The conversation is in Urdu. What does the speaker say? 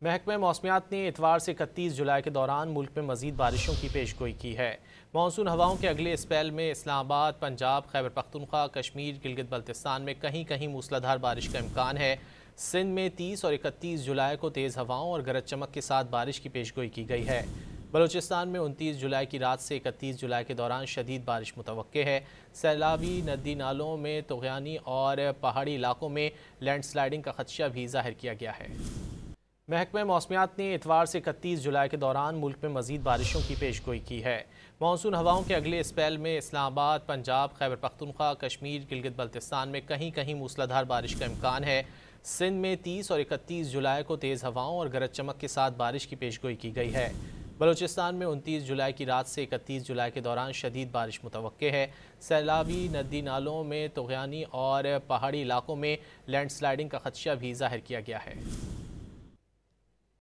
محکمہ موسمیات نے اتوار سے 31 جولائی کے دوران ملک میں مزید بارشوں کی پیش گوئی کی ہے۔ مانسون ہواؤں کے اگلے اسپیل میں اسلام آباد، پنجاب، خیبر پختونخوا، کشمیر، گلگت بلتستان میں کہیں کہیں موسلادھار بارش کا امکان ہے۔ سندھ میں 30 اور 31 جولائی کو تیز ہواؤں اور گرج چمک کے ساتھ بارش کی پیش گوئی کی گئی ہے۔ بلوچستان میں 29 جولائی کی رات سے 31 جولائی کے دوران شدید بارش متوقع ہے۔ سیلابی ندی نالوں میں طغیانی اور پہاڑی علاقوں میں لینڈ سلائیڈنگ کا خدشہ بھی ظاہر کیا گیا ہے۔ محکمہ موسمیات نے اتوار سے 31 جولائی کے دوران ملک میں مزید بارشوں کی پیش گوئی کی ہے۔ مانسون ہواؤں کے اگلے اسپیل میں اسلام آباد، پنجاب، خیبر پختونخوا، کشمیر، گلگت بلتستان میں کہیں کہیں موسلادھار بارش کا امکان ہے۔ سندھ میں 30 اور 31 جولائی کو تیز ہواؤں اور گرج چمک کے ساتھ بارش کی پیش گوئی کی گئی ہے۔ بلوچستان میں 29 جولائی کی رات سے 31 جولائی کے دوران شدید بارش متوقع ہے۔ سیلابی ندی نالوں میں طغیانی اور پہاڑی علاقوں میں لینڈ سلائیڈنگ کا خدشہ بھی ظاہر کیا گیا ہے۔